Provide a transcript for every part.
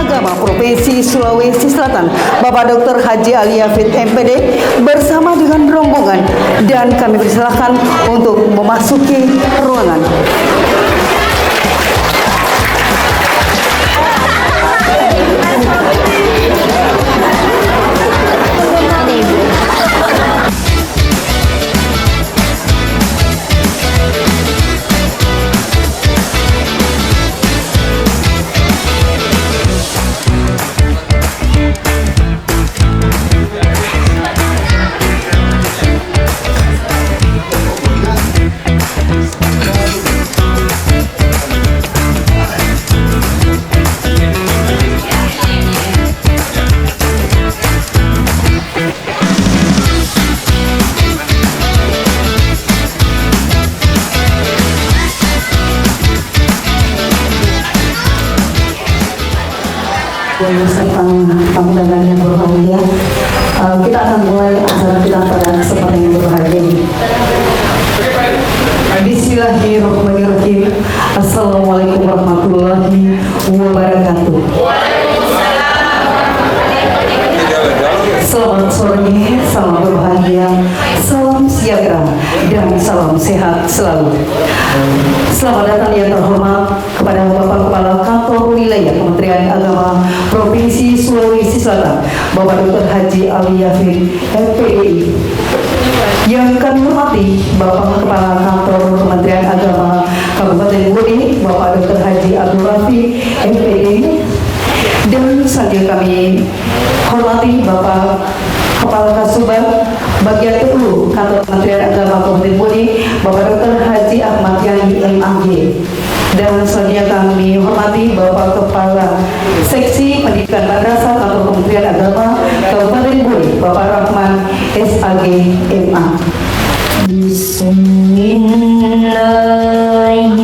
Agama Provinsi Sulawesi Selatan, Bapak Dr. Haji Ali Yafid MPD bersama dengan rombongan, dan kami persilahkan untuk memasuki ruangan. Tamu undangan yang berbahagia, kita akan mulai acara kita pada kesempatan yang berbahagia ini. Bismillahirrahmanirrahim. Assalamualaikum warahmatullahi wabarakatuh. Selamat sore, salam berbahagia, salam sejahtera, dan salam sehat selalu. Selamat datang yang terhormat kepada Bapak Kepala Kantor Wilayah Kementerian Agama Provinsi Sulawesi Selatan, Bapak Dr. Haji Ali Yafid MPDI. Yang kami hormati Bapak Kepala Kantor Kementerian Agama Kabupaten Bone, Bapak Dr. Haji Abdul Rafi MPDI. Dan selanjutnya kami hormati Bapak Kepala Kasubag Bagian 10 Kantor Kementerian Agama Kabupaten Bone, Bapak Dr. Haji Ahmad Yani MAG. Dan selanjutnya kami hormati Bapak Kepala Seksi Pendidikan Madrasah Kantor Kementerian Agama Kabupaten Bone, Bapak Rahman SAG MA. Bismillahirrahmanirrahim.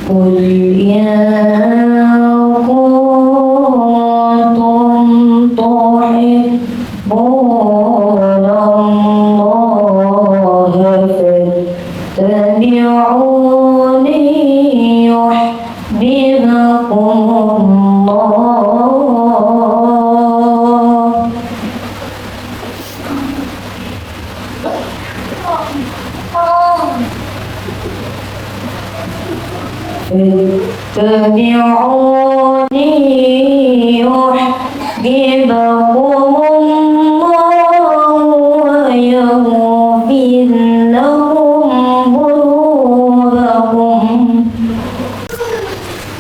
Qul ya kuntum tuhibbuna Allah fattabi'uni yuhbibkum Allah. Fattabi'uni yuhbibkum Allah wa yaghfir lakum dhunubakum.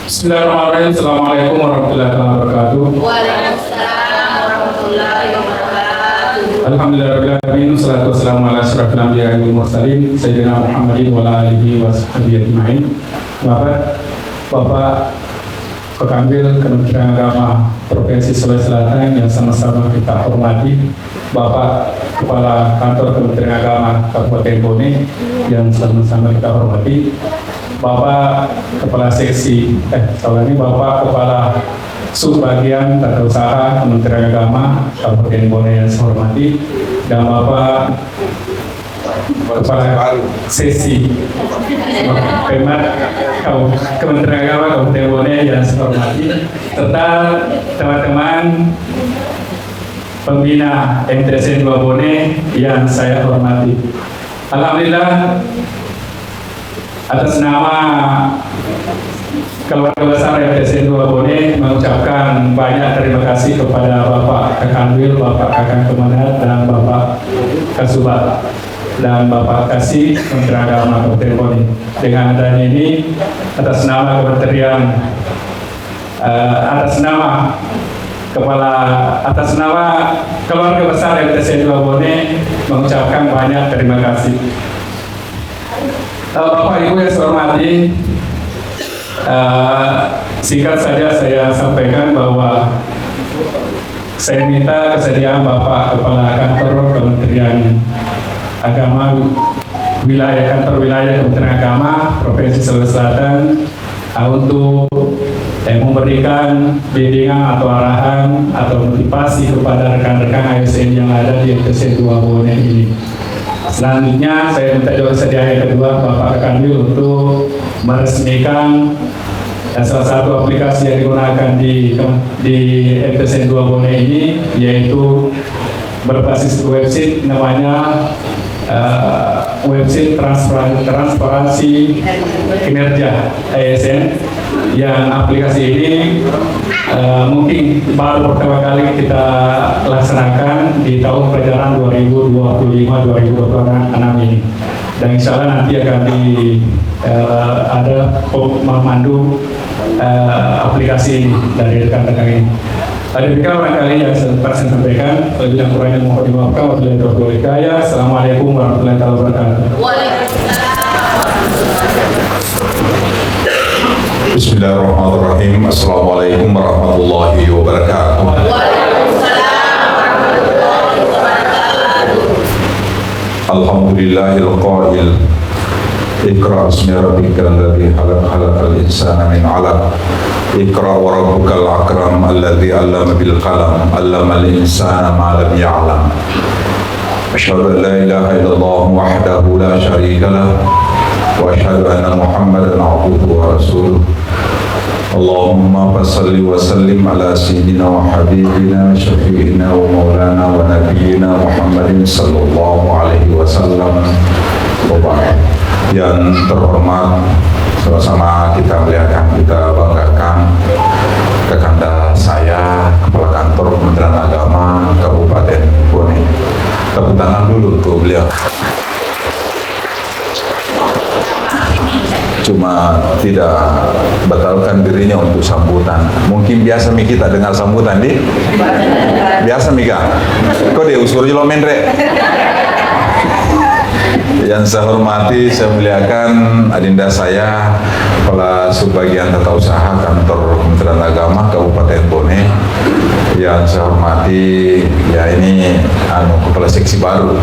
Bismillahirrahmanirrahim. Assalamualaikum warahmatullahi wabarakatuh. Waalaikumsalam warahmatullahi wabarakatuh. Alhamdulillahirrahmanirrahim. Wassalatu wassalamu ala asyrafil anbiya'i wal mursalin Sayyidina Muhammadin wa ala alihi wa sahbihi ajma'in. Bapak Pekanwil Kementerian Agama Provinsi Sulawesi Selatan yang sama-sama kita hormati, Bapak Kepala Kantor Kementerian Agama Kabupaten Bone yang sama-sama kita hormati, Bapak Kepala Seksi, Bapak Kepala Subbagian Tata Usaha Kementerian Agama Kabupaten Bone yang saya hormati, dan Bapak Kepala Sesi Pemat Kementerian Agama Kabupaten Bone yang saya hormati, serta teman-teman pembina MTC 2 Bone yang saya hormati. Alhamdulillah, atas nama keluarga besar MTC 2 Bone mengucapkan banyak terima kasih kepada Bapak Kakanwil, Bapak Kakang Kemenat, dan Bapak Kasubag dan Bapak Kasih Kementerian Agama Kabupaten Bone. Dengan adanya ini, atas nama kementerian, atas nama keluarga besar MTC 2 Bone mengucapkan banyak terima kasih. Bapak Ibu yang saya hormati, singkat saja saya sampaikan bahwa saya minta kesediaan Bapak Kepala Kantor Kementerian Agama Kantor Wilayah Kementerian Agama Provinsi Sulawesi Selatan untuk memberikan bimbingan atau arahan atau motivasi kepada rekan-rekan ASN yang ada di MTC 2 Bone ini. Selanjutnya saya minta juga sedia yang kedua Bapak Kanwil untuk meresmikan salah satu aplikasi yang digunakan di MTC 2 Bone ini, yaitu berbasis website namanya website transparansi kinerja ASN, yang aplikasi ini mungkin baru pertama kali kita laksanakan di tahun perjalanan 2025-2026 ini, dan insya Allah nanti akan ada memandu aplikasi ini dari rekan-rekan ini. Demikian barangkali yang sempat saya sampaikan. Lebih yang kurangnya mohon dimaafkan. Wabillahi taufiq wal hidayah. Assalamualaikum warahmatullahi wabarakatuh. Bismillahirrahmanirrahim. Assalamualaikum warahmatullahi wabarakatuh. Alhamdulillahil qail. Iqra bismi rabbikal ladzi khalaq, khalaqal insana min 'alaq. Iqra wa rabbukal akram alladzi 'allama bil qalam, 'allamal insana ma lam ya'lam. Asyhadu an la ilaha illallah wahdahu la syarika lah wa asyhadu anna Muhammadan 'abduhu wa rasuluh. Allahumma salli wa sallim ala sayyidina wa habibina syafi'ina wa maulana wa nabiyyina Muhammadin sallallahu alaihi wasallam. Yang terhormat, sama-sama kita melihatkan, kita banggakan Kakanda saya, Kepala Kantor Kementerian Agama Kabupaten Bone. Tepuk tangan dulu untuk beliau. Cuma tidak batalkan dirinya untuk sambutan. Mungkin biasa mi kita dengar sambutan di? Biasa mi kak? Kok dia usur lo mendre? Yang saya hormati, saya muliakan adinda saya, Kepala Subbagian Tata Usaha Kantor Kementerian Agama Kabupaten Bone. Yang saya hormati, ya ini Kepala Seksi baru,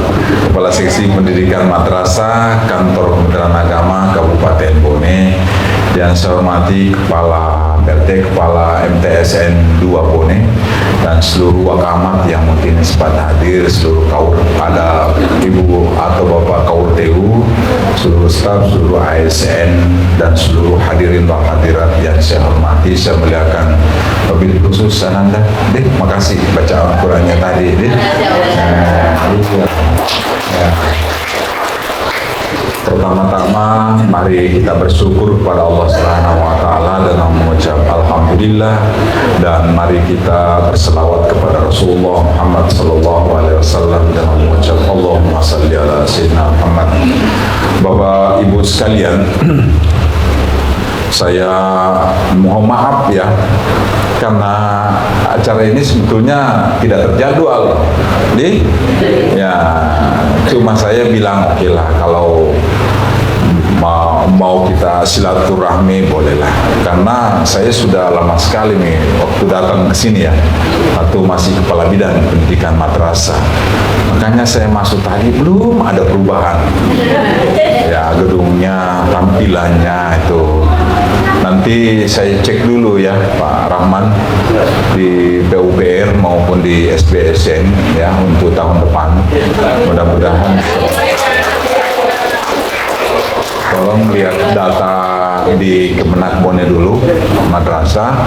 Kepala Seksi Pendidikan Madrasah Kantor Kementerian Agama Kabupaten Bone. Yang saya hormati Kepala PLT, Kepala MTSN 2 Bone, dan seluruh wakamat yang mungkin sempat hadir, seluruh kaur, ada Ibu atau Bapak Kaur TU, seluruh staf, seluruh ASN, dan seluruh hadirin dan hadirat yang saya hormati, saya muliakan. Wabil khusus Ananda, deh, makasih bacaan Al-Qurannya tadi, deh. Pertama-tama, mari kita bersyukur kepada Allah Subhanahu wa Ta'ala dengan mengucap Alhamdulillah, dan mari kita berselawat kepada Rasulullah Muhammad Sallallahu Alaihi Wasallam dengan mengucap Allahumma salli ala Sayyidina Muhammad. Bapak Ibu sekalian, saya mohon maaf ya, karena acara ini sebetulnya tidak terjadwal, ya cuma saya bilang oke lah, kalau mau kita silaturahmi bolehlah, karena saya sudah lama sekali nih waktu datang ke sini ya, waktu masih kepala bidang pendidikan madrasah, makanya saya masuk tadi belum ada perubahan ya, gedungnya, tampilannya itu. Nanti saya cek dulu ya Pak Rahman di PUPR maupun di SBSN ya untuk tahun depan. Mudah-mudahan tolong lihat data di Kemenak Bone dulu, madrasah,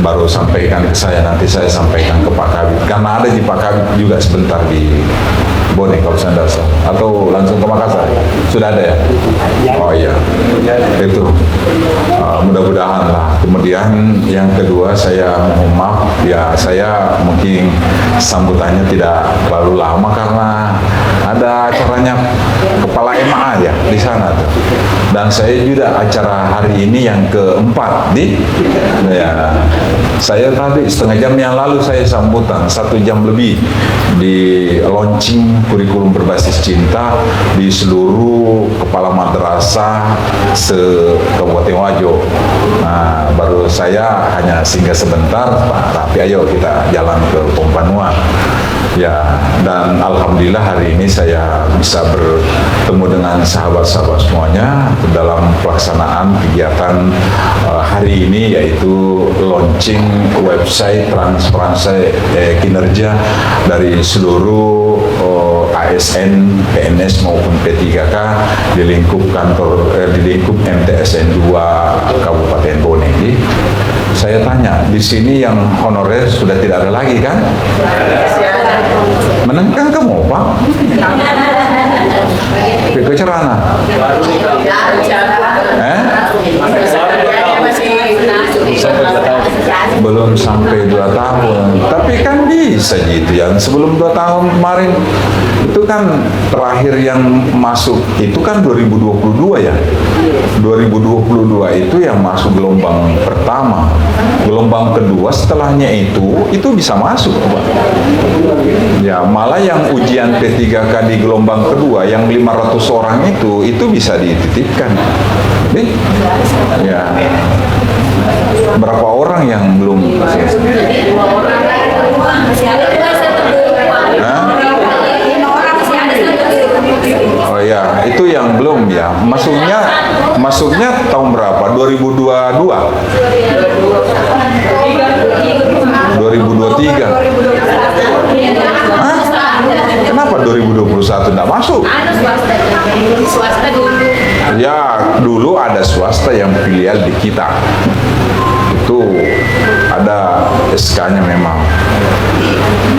baru sampaikan ke saya, nanti saya sampaikan ke Pak Kabid, karena ada di Pak Kabid juga sebentar di Bone Kabupaten Dasar, atau langsung ke Makassar? Sudah ada ya? Oh iya, itu mudah-mudahan lah. Kemudian yang kedua, saya mohon maaf ya, saya mungkin sambutannya tidak terlalu lama karena ada acaranya kepala MA ya di sana tuh. Dan saya juga acara hari ini yang keempat ya, saya tadi setengah jam yang lalu saya sambutan 1 jam lebih di launching kurikulum berbasis cinta di seluruh kepala madrasah se-Kabupaten Wajo. Nah, baru saya hanya singgah sebentar, Pak Rafi, ayo kita jalan ke Pompanua. Ya, dan alhamdulillah hari ini saya bisa bertemu dengan sahabat-sahabat semuanya dalam pelaksanaan kegiatan hari ini, yaitu launching website transparansi kinerja dari seluruh ASN, PNS maupun P3K di lingkup MTSN 2 Kabupaten Bone. Saya tanya, di sini yang honorer sudah tidak ada lagi kan? Menengkan kamu, Pak? Kecerana? Belum sampai 2 tahun, tapi kan bisa gitu ya. Sebelum 2 tahun kemarin itu kan terakhir yang masuk itu kan 2022 ya. 2022 itu yang masuk gelombang pertama. Gelombang kedua setelahnya itu bisa masuk, Pak. Ya, malah yang ujian P3K di gelombang kedua yang 500 orang itu bisa dititipkan. Ya. Berapa orang yang belum Oh ya, itu yang belum ya. Masuknya tahun berapa? 2022? 2023? Hah? Kenapa 2021 enggak masuk? Swasta dulu. Ya, dulu ada swasta yang filial di kita. Itu ada SK-nya memang.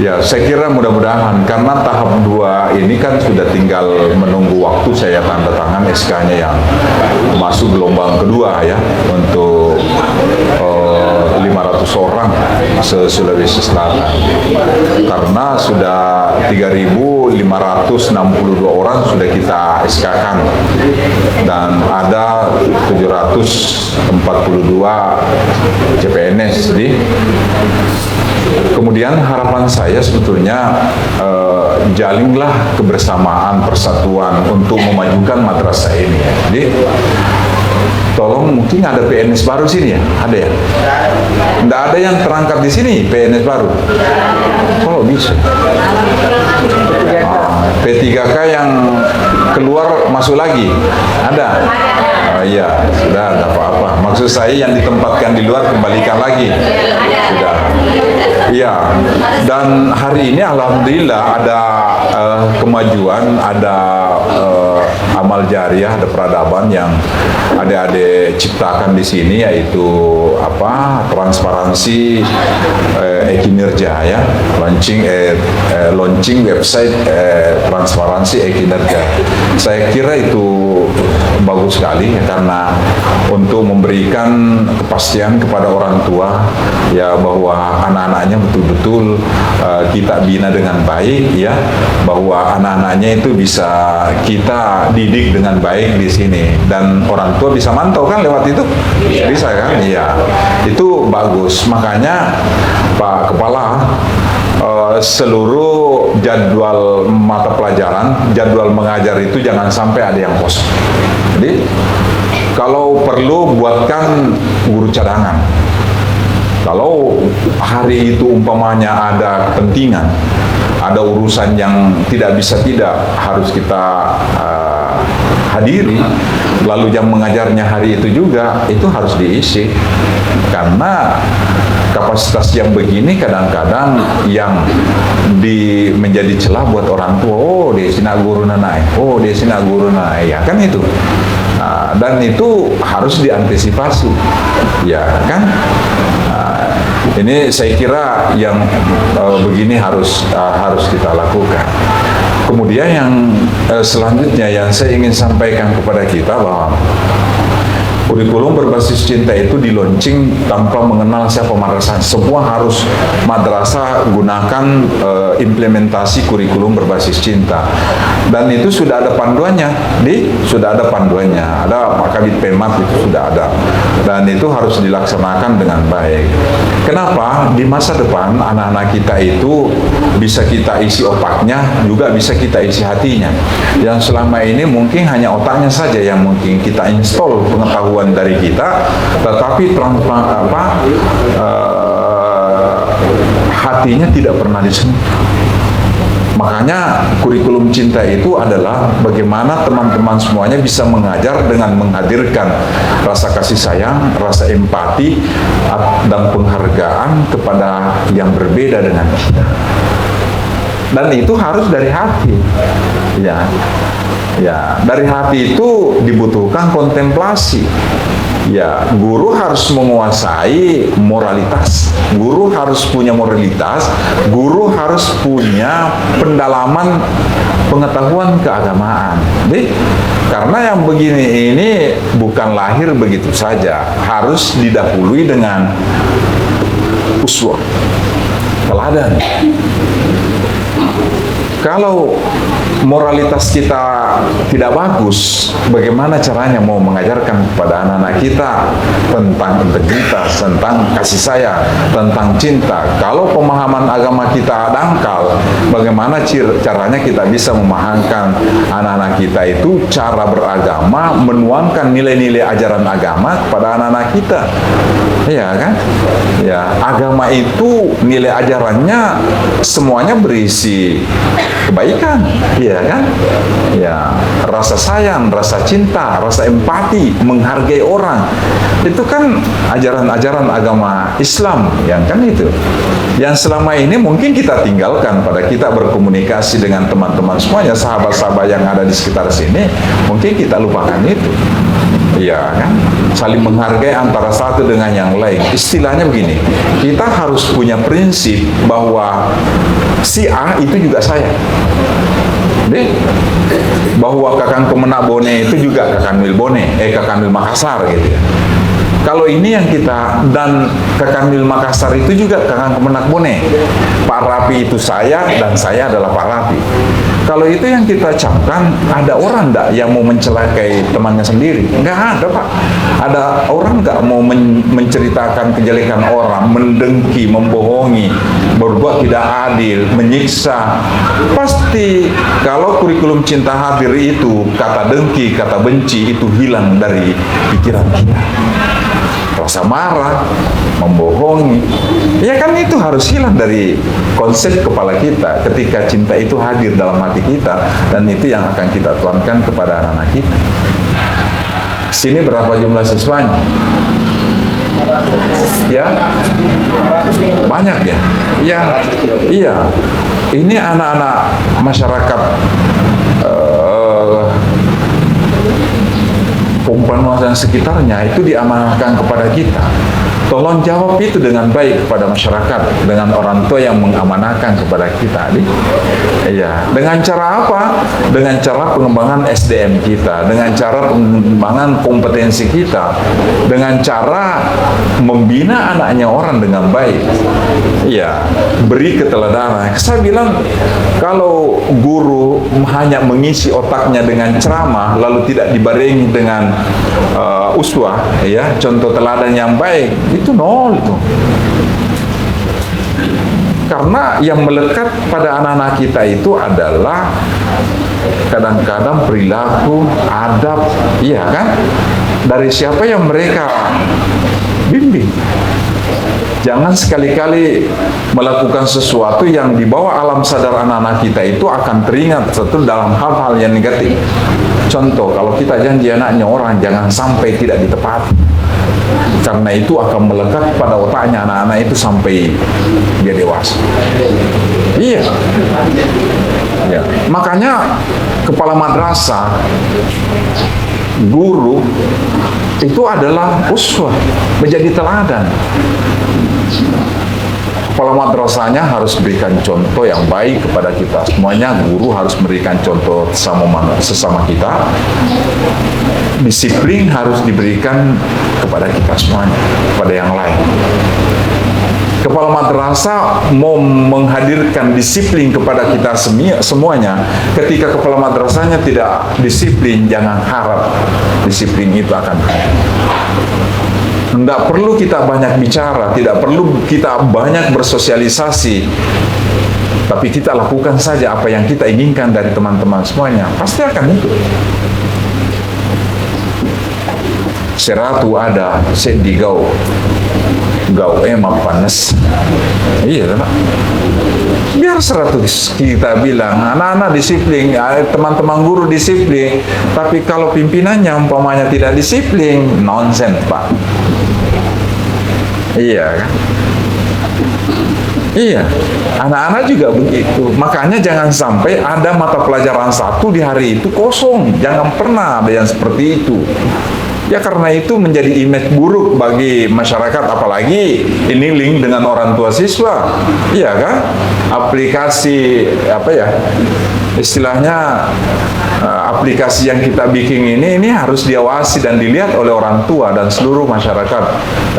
Ya, saya kira mudah-mudahan karena tahap 2 ini kan sudah tinggal menunggu waktu saya tanda tangan SK-nya yang masuk gelombang kedua ya untuk 500 orang se-Sulawesi Selatan. Karena sudah 3.562 orang sudah kita SK-kan dan ada 742 CPNS. Jadi kemudian harapan saya sebetulnya jalinlah kebersamaan, persatuan untuk memajukan madrasah ini. Jadi tolong, mungkin ada PNS baru sini ya? Ada ya? Nggak ada yang terangkat di sini PNS baru? Kalau bisa. P3K yang keluar masuk lagi? Ada? Oh iya, sudah ada apa-apa. Maksud saya yang ditempatkan di luar kembalikan lagi. Sudah. Iya. Dan hari ini alhamdulillah ada kemajuan, ada amal jariah, ada peradaban yang adik-adik ciptakan di sini, yaitu transparansi kinerja ya, launching website transparansi kinerja. Saya kira itu bagus sekali karena untuk memberikan kepastian kepada orang tua ya bahwa anak-anaknya betul-betul kita bina dengan baik ya, bahwa anak-anaknya itu bisa kita didik dengan baik di sini dan orang tua bisa mantau kan lewat itu, bisa kan? Iya, itu bagus. Makanya Pak Kepala, seluruh jadwal mata pelajaran, jadwal mengajar itu jangan sampai ada yang kosong. Jadi kalau perlu buatkan guru cadangan. Kalau hari itu umpamanya ada kepentingan, ada urusan yang tidak bisa harus kita hadiri, lalu jam mengajarnya hari itu juga, itu harus diisi. Karena kapasitas yang begini kadang-kadang yang menjadi celah buat orang tua. Oh, dia sina guru naik. Oh, dia sina guru naik. Ya kan itu. Nah, dan itu harus diantisipasi. Ya kan? Ini saya kira yang begini harus kita lakukan. Kemudian yang selanjutnya yang saya ingin sampaikan kepada kita bahwa kurikulum berbasis cinta itu di-launching tanpa mengenal siapa madrasah. Semua harus madrasah gunakan implementasi kurikulum berbasis cinta. Dan itu sudah ada panduannya, sudah ada panduannya. Ada Pak Kabid Penmat itu sudah ada. Dan itu harus dilaksanakan dengan baik. Kenapa? Di masa depan anak-anak kita itu bisa kita isi otaknya, juga bisa kita isi hatinya. Yang selama ini mungkin hanya otaknya saja yang mungkin kita install pengetahuan dari kita, tetapi hatinya tidak pernah disentuh. Makanya kurikulum cinta itu adalah bagaimana teman-teman semuanya bisa mengajar dengan menghadirkan rasa kasih sayang, rasa empati, dan penghargaan kepada yang berbeda dengan kita. Dan itu harus dari hati. Ya, dari hati itu dibutuhkan kontemplasi. Ya, guru harus menguasai moralitas. Guru harus punya moralitas. Guru harus punya pendalaman pengetahuan keagamaan. Jadi, karena yang begini ini bukan lahir begitu saja, harus didahului dengan uswah, teladan. Kalau moralitas kita tidak bagus, bagaimana caranya mau mengajarkan kepada anak-anak kita tentang integritas, tentang kasih sayang, tentang cinta? Kalau pemahaman agama kita dangkal, bagaimana caranya kita bisa memahamkan anak-anak kita itu cara beragama, menuangkan nilai-nilai ajaran agama kepada anak-anak kita? Iya kan? Ya, agama itu nilai ajarannya semuanya berisi kebaikan, iya kan? Ya, rasa sayang, rasa cinta, rasa empati, menghargai orang. Itu kan ajaran-ajaran agama Islam, yang kan itu. Yang selama ini mungkin kita tinggalkan pada kita berkomunikasi dengan teman-teman semuanya, sahabat-sahabat yang ada di sekitar sini, mungkin kita lupakan itu. Iya kan? Saling menghargai antara satu dengan yang lain. Istilahnya begini, kita harus punya prinsip bahwa si A itu juga saya. Bahwa Kakang Kemenak Bone itu juga Kakang Mil Bone, Kakang Mil Makassar gitu ya. Kalau ini yang kita, dan Kakang Mil Makassar itu juga Kakang Kemenak Bone. Pak Rapi itu saya, dan saya adalah Pak Rapi. Kalau itu yang kita camkan, ada orang enggak yang mau mencelakai temannya sendiri? Enggak ada, Pak. Ada orang enggak mau menceritakan kejelekan orang, mendengki, membohongi, berbuat tidak adil, menyiksa. Pasti kalau kurikulum cinta hadir itu, kata dengki, kata benci itu hilang dari pikiran kita. Rasa marah, membohongi, ya kan itu harus hilang dari konsep kepala kita ketika cinta itu hadir dalam hati kita, dan itu yang akan kita tuangkan kepada anak-anak kita. Sini berapa jumlah siswanya? Ya, banyak ya. Ya, iya. Ini anak-anak masyarakat Pumpan dan sekitarnya itu diamanahkan kepada kita. Tolong jawab itu dengan baik kepada masyarakat, dengan orang tua yang mengamanahkan kepada kita. Iya, dengan cara apa? Dengan cara pengembangan SDM kita, dengan cara pengembangan kompetensi kita, dengan cara membina anaknya orang dengan baik. Iya, beri keteladanan. Saya bilang kalau guru hanya mengisi otaknya dengan ceramah lalu tidak dibarengi dengan uswah, ya, contoh teladan yang baik, itu nol itu. Karena yang melekat pada anak-anak kita itu adalah kadang-kadang perilaku, adab, iya kan? Dari siapa yang mereka bimbing. Jangan sekali-kali melakukan sesuatu yang di bawah alam sadar anak-anak kita itu akan teringat satu dalam hal-hal yang negatif. Contoh, kalau kita janji anaknya orang, jangan sampai tidak ditepati. Karena itu akan melekat pada otaknya anak-anak itu sampai dia dewasa. Iya. Ya. Makanya kepala madrasah, guru itu adalah uswah, menjadi teladan. Kepala madrasahnya harus berikan contoh yang baik kepada kita semuanya. Guru harus memberikan contoh sesama kita. Disiplin harus diberikan kepada kita semuanya, kepada yang lain. Kepala madrasah mau menghadirkan disiplin kepada kita semuanya. Ketika kepala madrasahnya tidak disiplin, jangan harap disiplin itu akan hadir. Tidak perlu kita banyak bicara, tidak perlu kita banyak bersosialisasi, tapi kita lakukan saja apa yang kita inginkan dari teman-teman semuanya, pasti akan ikut. Seratu ada, sedih gau emang panas. Iya, Pak. Biar 100 kita bilang anak-anak disiplin, teman-teman guru disiplin, tapi kalau pimpinannya umpamanya tidak disiplin, nonsen Pak. Iya kan? Iya, anak-anak juga begitu. Makanya jangan sampai ada mata pelajaran satu di hari itu kosong. Jangan pernah ada yang seperti itu. Ya karena itu menjadi image buruk bagi masyarakat, apalagi ini link dengan orang tua siswa. Iya kan? Aplikasi apa ya? Istilahnya aplikasi yang kita bikin ini harus diawasi dan dilihat oleh orang tua dan seluruh masyarakat.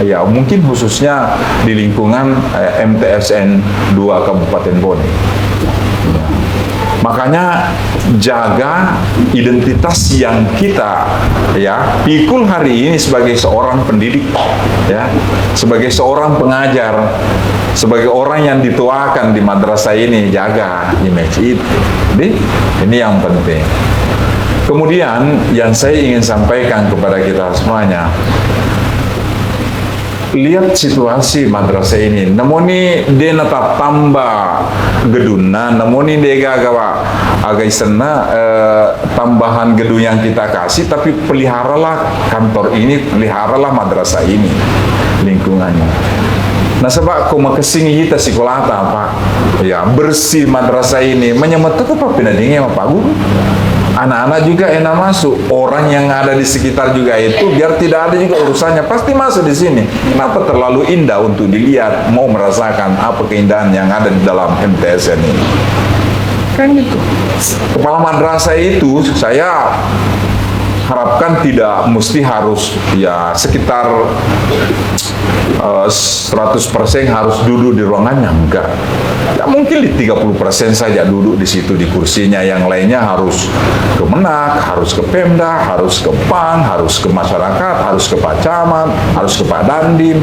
Ya mungkin khususnya di lingkungan MTSN 2 Kabupaten Bone. Ya. Makanya jaga identitas yang kita ya pikul hari ini sebagai seorang pendidik, ya, sebagai seorang pengajar, sebagai orang yang dituakan di madrasah ini, jaga image itu. Jadi ini yang penting. Kemudian yang saya ingin sampaikan kepada kita semuanya, lihat situasi madrasah ini. Namoni dia nata tambah geduna, namoni dia agak isena tambahan gedung yang kita kasih, tapi peliharalah kantor ini, peliharalah madrasah ini, lingkungannya. Nah sebab kau kesini kita sekolah apa? Ya bersih madrasah ini, menyemet itu apa pinadingnya Pak Guru? Anak-anak juga enak masuk, orang yang ada di sekitar juga itu biar tidak ada juga urusannya pasti masuk di sini. Kenapa terlalu indah untuk dilihat, mau merasakan apa keindahan yang ada di dalam MTSN ini? Kan gitu. Kepala madrasah itu saya harapkan tidak mesti harus ya sekitar 100% harus duduk di ruangannya, enggak. Ya mungkin di 30% saja duduk di situ di kursinya, yang lainnya harus ke Menak, harus ke Pemda, harus ke PAN, harus ke masyarakat, harus ke Pak Camat, harus ke Pak Dandim,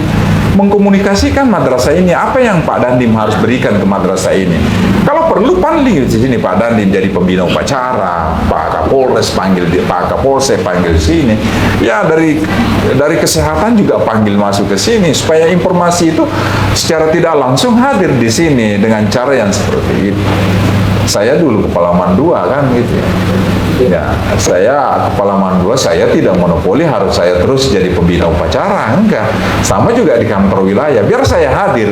mengkomunikasikan madrasah ini, apa yang Pak Dandim harus berikan ke madrasah ini. Kalau perlu panggil di sini Pak Dandim jadi pembina upacara, Pak Kapolres panggil dia, Pak Kapolsek panggil di sini. Ya dari kesehatan juga panggil masuk ke sini supaya informasi itu secara tidak langsung hadir di sini dengan cara yang seperti itu. Saya dulu kepala Mandua kan gitu ya. Ya, saya kepala Mandua, saya tidak monopoli harus saya terus jadi pembina upacara, enggak. Sama juga di kantor wilayah, biar saya hadir.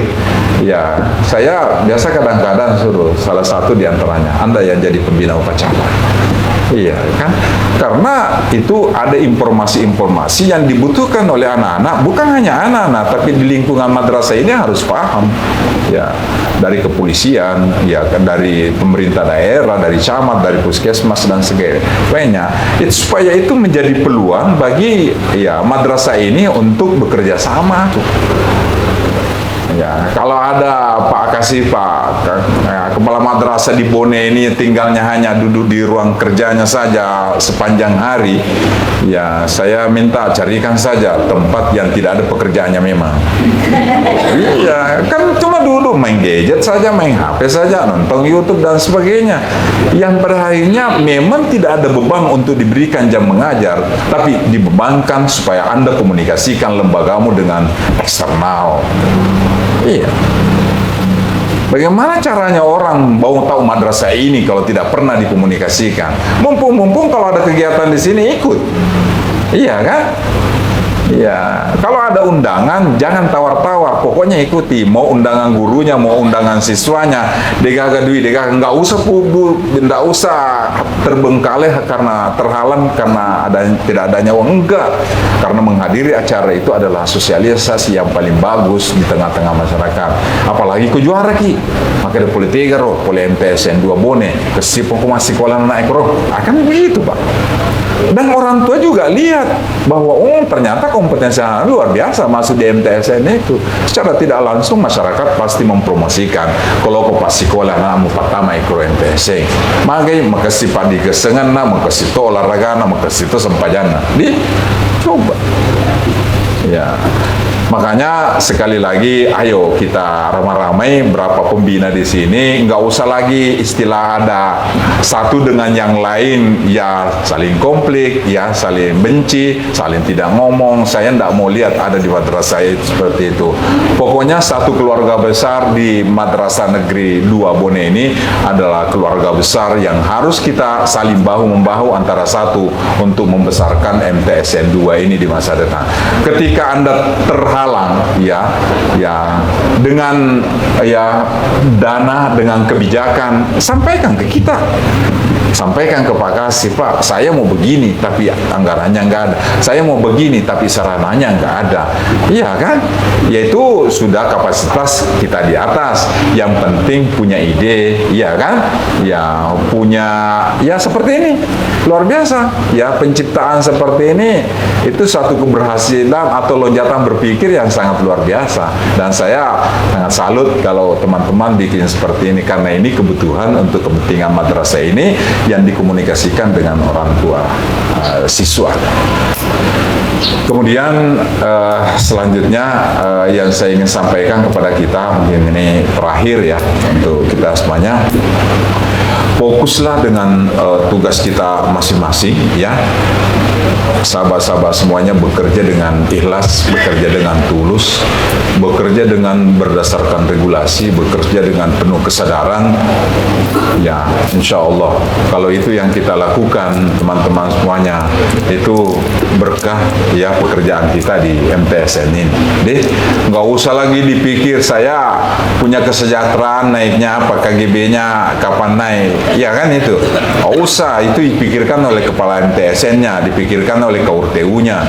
Ya, saya biasa kadang-kadang suruh salah satu di antaranya, Anda yang jadi pembina upacara. Iya kan? Karena itu ada informasi-informasi yang dibutuhkan oleh anak-anak, bukan hanya anak-anak, tapi di lingkungan madrasah ini harus paham. Ya, dari kepolisian, ya dari pemerintah daerah, dari camat, dari puskesmas dan sebagainya. Supaya itu menjadi peluang bagi ya madrasah ini untuk bekerja sama. Ya, kalau ada Pak Kasih Pak kepala madrasah di Bone ini tinggalnya hanya duduk di ruang kerjanya saja sepanjang hari, ya saya minta carikan saja tempat yang tidak ada pekerjaannya memang. Iya, kan cuma duduk main gadget saja, main HP saja, nonton YouTube dan sebagainya. Yang pada akhirnya memang tidak ada beban untuk diberikan jam mengajar, tapi dibebankan supaya Anda komunikasikan lembagamu dengan eksternal. Iya. Bagaimana caranya orang mau tahu madrasah ini kalau tidak pernah dikomunikasikan? Mumpung kalau ada kegiatan di sini ikut. Iya kan? Iya, kalau ada undangan jangan tawar-tawar, pokoknya ikuti. Mau undangan gurunya, mau undangan siswanya, nggak usah terbengkalai karena terhalang karena tidak adanya uang, enggak. Karena menghadiri acara itu adalah sosialisasi yang paling bagus di tengah-tengah masyarakat. Apalagi ke juara ki, maka ada politik roh, poli MTSN 2 Bone, kesipung masih sekolah naik roh, akan begitu Pak. Dan orang tua juga lihat bahwa ternyata kompetensi anak luar biasa masuk di MTSN itu. Secara tidak langsung masyarakat pasti mempromosikan kalau kau pas sekolah namu pertama ikut MTSN. Makasih padi kesengan na, makasih to olahraga na, makasih to sempajana. Coba. Ya. Makanya sekali lagi, ayo kita ramai-ramai berapa pembina di sini, nggak usah lagi istilah ada satu dengan yang lain, ya saling konflik, ya saling benci, saling tidak ngomong. Saya nggak mau lihat ada di madrasah seperti itu. Pokoknya satu keluarga besar di Madrasah Negeri 2 Bone ini adalah keluarga besar yang harus kita saling bahu-membahu antara satu untuk membesarkan MTSN 2 ini di masa depan. Ketika Anda terhalang ya dengan dana, dengan kebijakan, sampaikan ke kita. Sampaikan ke Pak Kasih, Pak, saya mau begini tapi anggarannya nggak ada. Saya mau begini tapi sarananya nggak ada. Iya kan? Yaitu sudah kapasitas kita di atas. Yang penting punya ide, iya kan? Ya punya, ya seperti ini. Luar biasa. Ya penciptaan seperti ini itu satu keberhasilan atau loncatan berpikir yang sangat luar biasa. Dan saya sangat salut kalau teman-teman bikin seperti ini, karena ini kebutuhan untuk kepentingan madrasah ini yang dikomunikasikan dengan orang tua siswa. Kemudian selanjutnya yang saya ingin sampaikan kepada kita, mungkin ini terakhir ya untuk kita semuanya, fokuslah dengan tugas kita masing-masing ya. Sahabat-sahabat semuanya bekerja dengan ikhlas, bekerja dengan tulus, bekerja dengan berdasarkan regulasi, bekerja dengan penuh kesadaran. Ya, insya Allah kalau itu yang kita lakukan, teman-teman semuanya, itu berkah ya pekerjaan kita di MTSN ini. Deh, nggak usah lagi dipikir saya punya kesejahteraan naiknya apa, KGB-nya kapan naik, ya kan itu. Nggak usah, itu dipikirkan oleh kepala MTSN-nya, dipikirkan oleh KURTU-nya.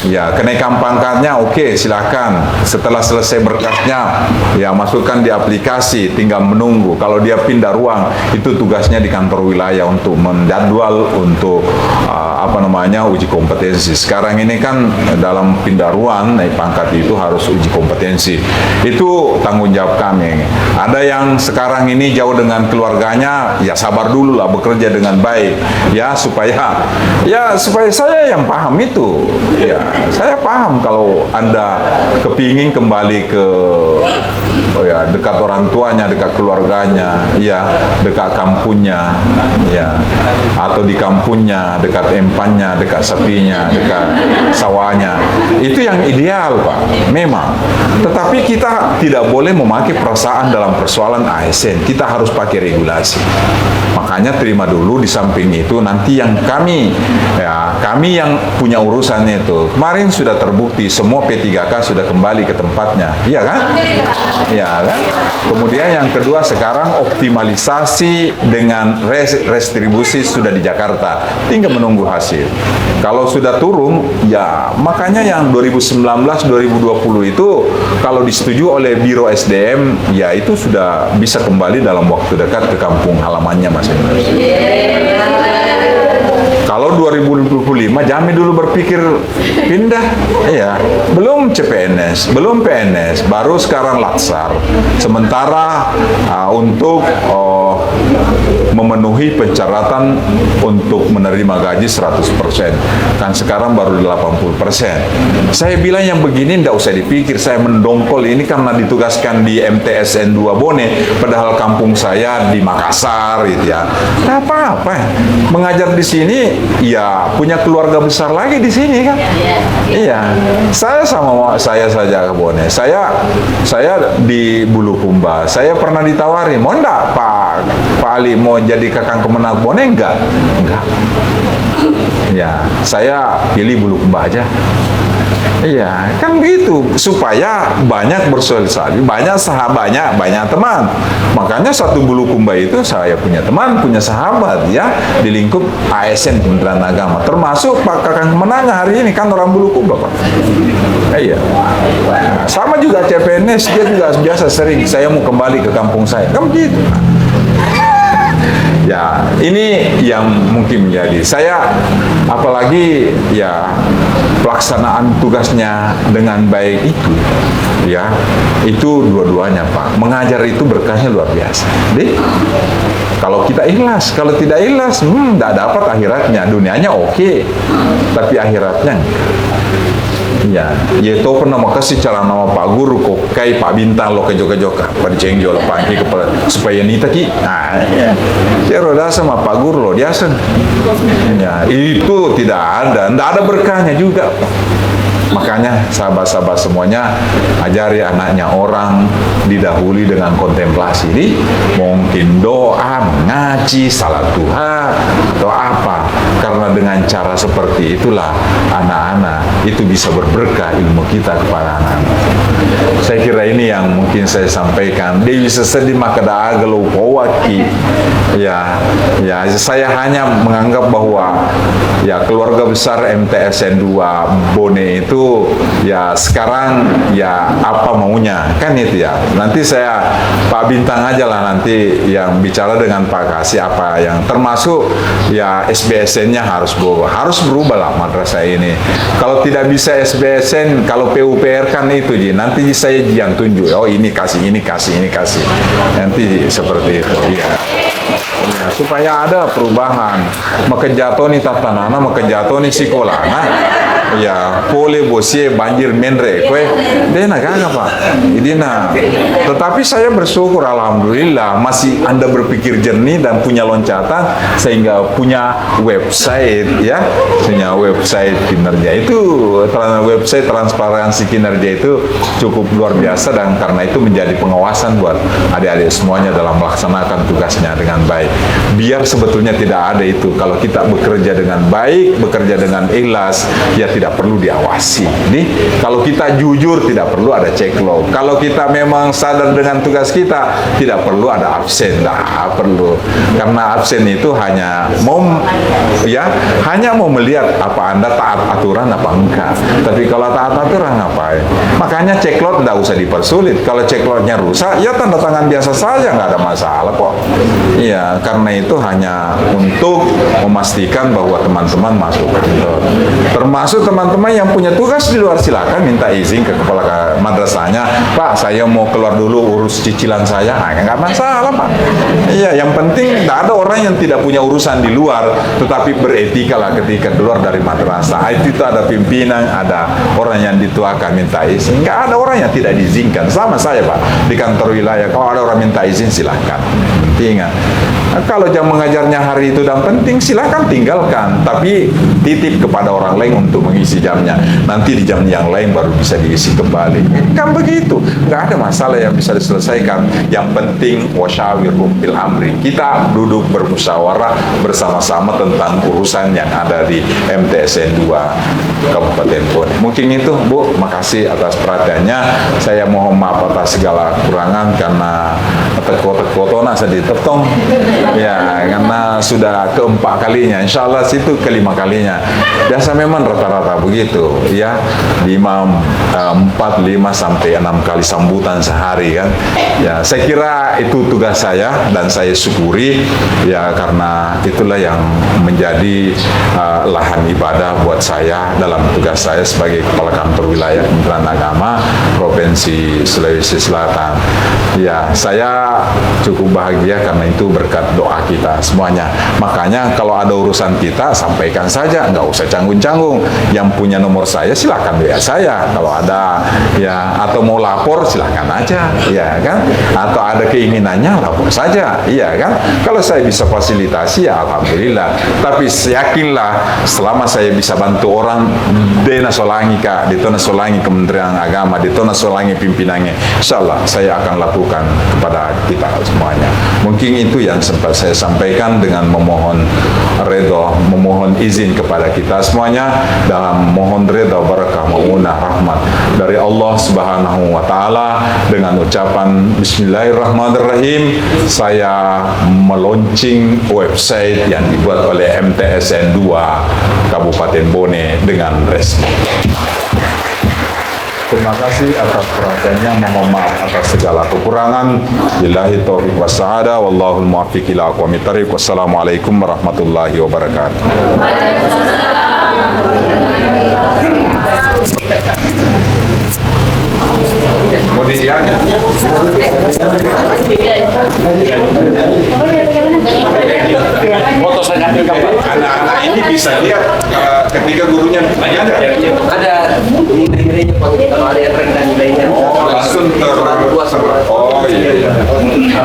Ya, kenaikan pangkatnya oke, silakan. Setelah selesai berkasnya, ya masukkan di aplikasi, tinggal menunggu. Kalau dia pindah ruang, itu tugasnya di kantor wilayah untuk menjadwal untuk uji kompetensi. Sekarang ini kan dalam pindah ruang naik pangkat itu harus uji kompetensi. Itu tanggung jawab kami. Ada yang sekarang ini jauh dengan keluarganya, ya sabar dulu lah, bekerja dengan baik ya supaya saya yang paham itu. Ya, saya paham kalau Anda kepingin kembali ke dekat orang tuanya, dekat keluarganya, ya, dekat kampungnya, ya, atau di kampungnya, dekat empannya, dekat sapinya, dekat sawahnya. Itu yang ideal, Pak. Memang. Tetapi kita tidak boleh memakai perasaan dalam persoalan ASN. Kita harus pakai regulasi. Makanya terima dulu, di samping itu nanti yang kami yang punya urusannya itu. Kemarin sudah terbukti semua P3K sudah kembali ke tempatnya. Iya kan? Iya kan? Kemudian yang kedua, sekarang optimalisasi dengan restribusi sudah di Jakarta. Tinggal menunggu hasil. Kalau sudah turun, ya makanya yang 2019-2020 itu kalau disetujui oleh Biro SDM, ya itu sudah bisa kembali dalam waktu dekat ke kampung halamannya masing-masing. Kalau 2025 jamin dulu berpikir pindah, ya belum CPNS, belum PNS, baru sekarang Latsar. Sementara untuk memenuhi persyaratan untuk menerima gaji 100%, kan sekarang baru 80%. Saya bilang yang begini tidak usah dipikir, saya mendongkol ini karena ditugaskan di MTSN 2 Bone, padahal kampung saya di Makassar gitu ya. Nah, apa-apa mengajar di sini, ya punya keluarga besar lagi di sini kan. Iya, saya sama saya saja ke Bone. Saya di Bulukumba. Saya pernah ditawari, mau enggak Pak Ali mau jadi kakang kemenang Bone? Enggak. Ya, saya pilih Bulukumba aja. Iya, kan begitu, supaya banyak bersosialisasi, banyak sahabatnya, banyak teman. Makanya satu Bulukumba itu saya punya teman, punya sahabat ya di lingkup ASN Kementerian Agama. Termasuk Pak Kakang Kemenangan hari ini kan orang Bulukumba, Pak. Iya. Sama juga CPNS, dia juga biasa sering saya mau kembali ke kampung saya. Kan begitu. Ya, ini yang mungkin menjadi saya, apalagi ya pelaksanaan tugasnya dengan baik itu, ya itu dua-duanya Pak. Mengajar itu berkahnya luar biasa. Deh, kalau kita ikhlas, kalau tidak ikhlas, tidak dapat akhiratnya. Dunianya oke, tapi akhiratnya enggak. Ya, itu pernah makasih cara nama Pak Guru kok kayak Pak Bintang lo kejoka-joka, Pak Cengjo lo pangki supaya nita ki. Nah, ya roda sama Pak Guru lo dia sen. Ya, itu tidak ada berkahnya juga. Makanya sahabat-sahabat semuanya ajari anaknya orang didahului dengan kontemplasi. Jadi mungkin doa, ngaji, salat duha atau apa. Karena dengan cara seperti itulah anak-anak itu bisa berberkah ilmu kita kepada anak-anak. Saya kira ini yang mungkin saya sampaikan. Dia bisa sedih maka daa agelo powaki. Ya, saya hanya menganggap bahwa ya keluarga besar MTSN 2 Bone itu ya sekarang ya apa maunya kan itu ya. Nanti saya Pak Bintang aja lah nanti yang bicara dengan Pak Kasih apa yang termasuk ya SBSN-nya harus berubah lah madrasah ini. Kalau tidak bisa SBSN, kalau PUPR kan itu ji. Nanti saya yang tunjuk. Oh ini kasih. Nanti seperti itu. Iya. Ya, supaya ada perubahan. Maka jatuh nih tatanana, maka jatuh nih sekolah. Nah, ya boleh bosie banjir menre kue dena kagak Pak. Jadi tetapi saya bersyukur alhamdulillah masih Anda berpikir jernih dan punya loncatan sehingga punya website ya, punya website kinerja itu website transparansi kinerja itu cukup luar biasa dan karena itu menjadi pengawasan buat adik-adik semuanya dalam melaksanakan tugasnya dengan baik. Biar sebetulnya tidak ada itu kalau kita bekerja dengan baik, bekerja dengan ikhlas ya tidak perlu diawasi. Jadi kalau kita jujur tidak perlu ada ceklo. Kalau kita memang sadar dengan tugas kita tidak perlu ada absen, tidak perlu. Karena absen itu hanya mau melihat apa Anda taat aturan apa enggak. Tapi kalau taat aturan ngapain? Makanya ceklot tidak usah dipersulit. Kalau ceklotnya rusak ya tanda tangan biasa saja nggak ada masalah kok. Iya, karena itu hanya untuk memastikan bahwa teman-teman masuk kantor. Termasuk teman-teman yang punya tugas di luar silakan minta izin ke kepala madrasahnya, Pak saya mau keluar dulu urus cicilan saya. Nah, nggak masalah Pak. Iya, yang penting tidak ada orang yang tidak punya urusan di luar tetapi beretika lah ketika keluar dari madrasah. Itu ada pimpinan, ada orang yang dituakan minta izin. Nggak ada orang yang tidak diizinkan. Sama saya Pak di kantor wilayah kalau ada orang minta izin silahkan. Penting. Kalau jam mengajarnya hari itu dan penting silahkan tinggalkan, tapi titip kepada orang lain untuk mengisi jamnya. Nanti di jam yang lain baru bisa diisi kembali. Kan begitu, nggak ada masalah yang bisa diselesaikan. Yang penting wasyawirhum fil amri. Kita duduk bermusyawarah bersama-sama tentang urusan yang ada di MTSN 2 Kabupaten Bone. Mungkin itu Bu, makasih atas perhatiannya. Saya mohon maaf atas segala kekurangan karena teko-teko saya ditetong. Ya, karena sudah keempat kalinya, insya Allah situ kelima kalinya. Biasa memang rata-rata begitu, ya. 4, 5 sampai 6 kali sambutan sehari kan. Ya, saya kira itu tugas saya dan saya syukuri ya karena itulah yang menjadi lahan ibadah buat saya dalam tugas saya sebagai kepala kantor wilayah Kementerian Agama Provinsi Sulawesi Selatan. Ya, saya cukup bahagia karena itu berkat doa kita semuanya. Makanya kalau ada urusan kita sampaikan saja, nggak usah canggung-canggung. Yang punya nomor saya silakan WA saya. Kalau ada ya atau mau lapor silakan aja, ya kan? Atau ada keinginannya lapor saja, iya kan? Kalau saya bisa fasilitasi ya alhamdulillah. Tapi yakinlah selama saya bisa bantu orang dena solangi Kak, ditona solangi Kementerian Agama, ditona solangi pimpinannya, insyaallah saya akan lakukan kepada kita semuanya. Mungkin itu yang sempat saya sampaikan dengan memohon redha, memohon izin kepada kita semuanya dalam mohon redha barakah maunah rahmat dari Allah Subhanahu wa taala. Dengan ucapan bismillahirrahmanirrahim saya meluncing website yang dibuat oleh MTSN 2 Kabupaten Bone dengan resmi. Terima kasih atas perhatiannya, mohon maaf atas segala kekurangan. Billahi taufiq wassa'ada, wallahul muwaffiq ila aqwamit thariq. Wassalamualaikum warahmatullahi wabarakatuh. Mau diianya? Foto saya anak-anak ini bisa lihat ketika gurunya ada. nilai-nilainya kalau ada yang rendah nilainya. Langsung oh iya.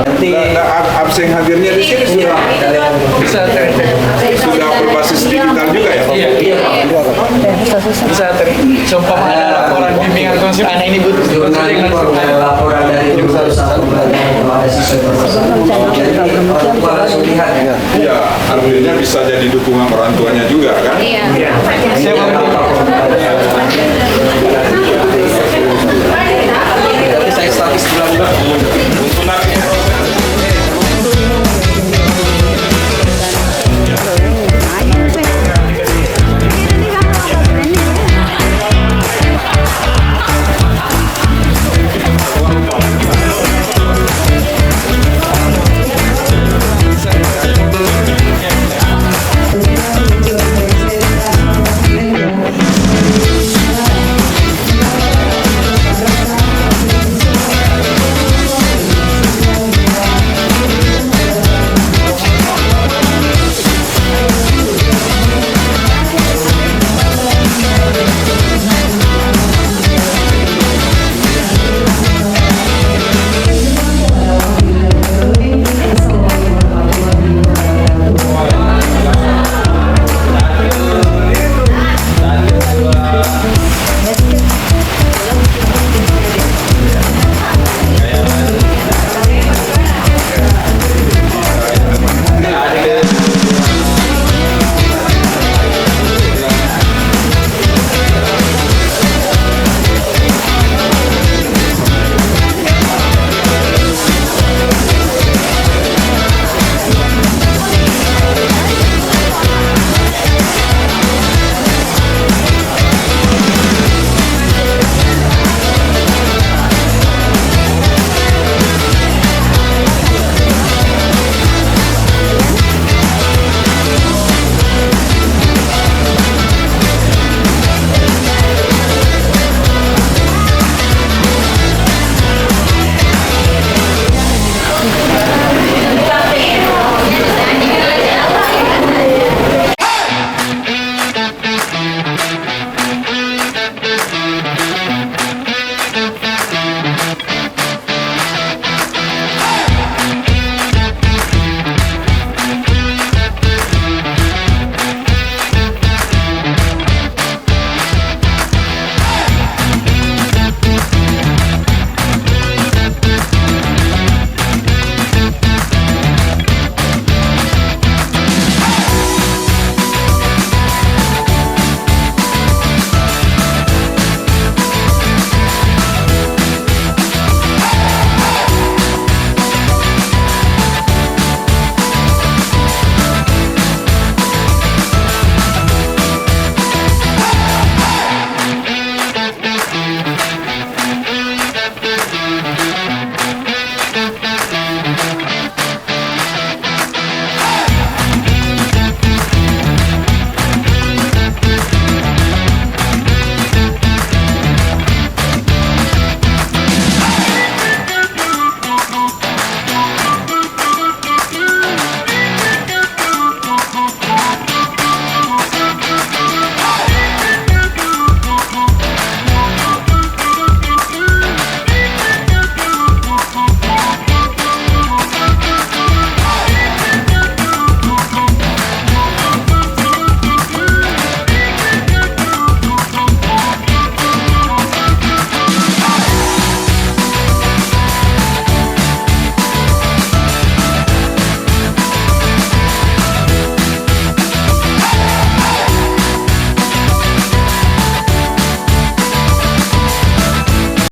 Nanti Absen hadirnya di sini bisa sudah berbasis digital juga ya? iya bisa seumpama ada laporan bimbingan konsep anak ini butuh konseling laporan dari usaha pembelajaran kepada siswa langsung lihat ya. Iya, artinya bisa jadi dukungan orang tuanya juga kan? Iya. Saya mau